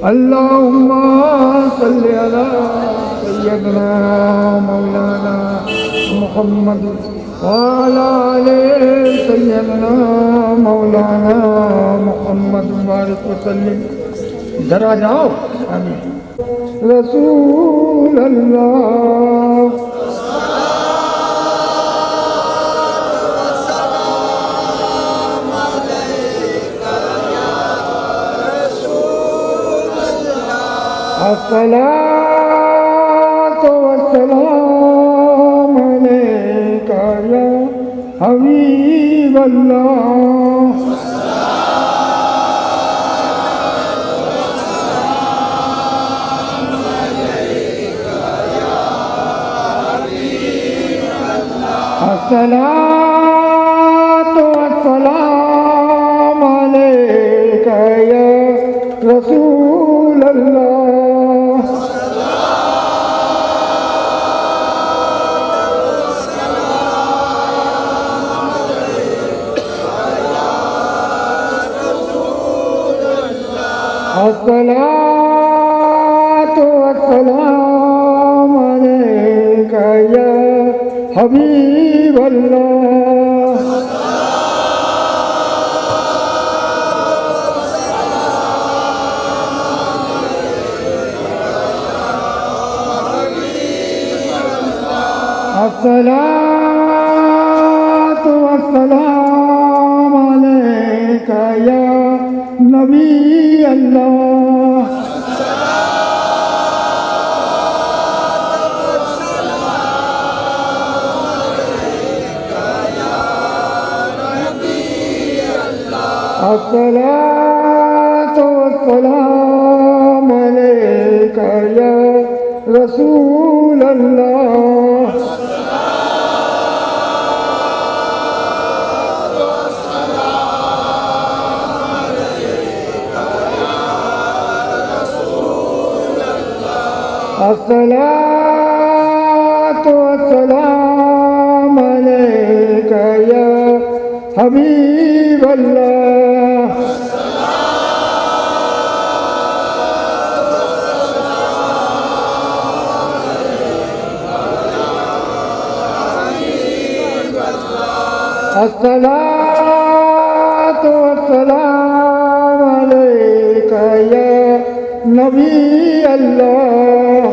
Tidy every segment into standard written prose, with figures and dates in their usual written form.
अल्लाहुम्मा सल्ली अला सय्यदना मौलाना मुहम्मद व अला आले सय्यदना मौलाना मुहम्मद बारिक व सल्लिम। जरा जाओ। आमीन। रसूल अल्लाह अस्सलातु वस्सलामु अलैका या हबीबल्लाह। अस्सलातु वस्सलामु अलैका या रसूल अल्लाह। अस्सलातु वस्सलामु अलैका या हबीबल्लाह। अस्सलातु वस्सलामु अलैका या नबी अल्लाह। अस्सलातु वस्सलामु अलैका या रसूल अल्लाह। अस्सलातु वस्सलामु अलैका या हबीबल्लाह। अस्सलातु वस्सलामु अलैका या नबी अल्लाह।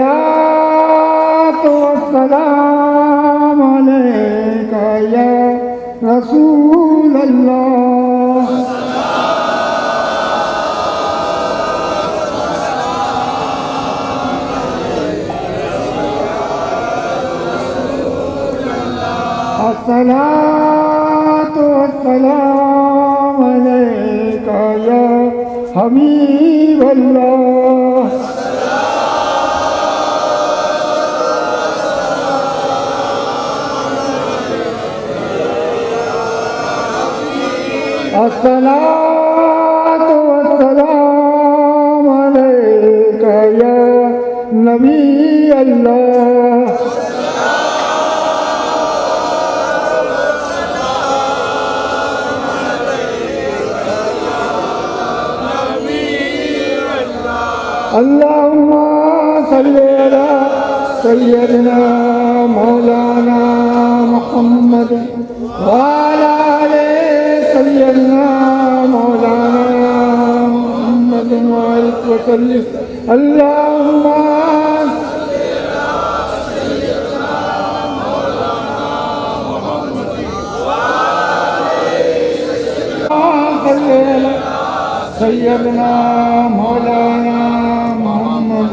अस्सलातु वस्सलामु अलैका या रसूल अल्लाह। अस्सलातु वस्सलामु अलैका या हबीबल्लाह। अस्सलातु वस्सलामु अलैका या नबी अल्लाह। अल्लाहुम्मा सल्ली अला सय्यदना मौलाना मुहम्मद व अला आले सय्यदना मौलाना मुहम्मद बारिक व सल्लिम। अल्लाहुम्मा सय्यदना मौलाना मुहम्मद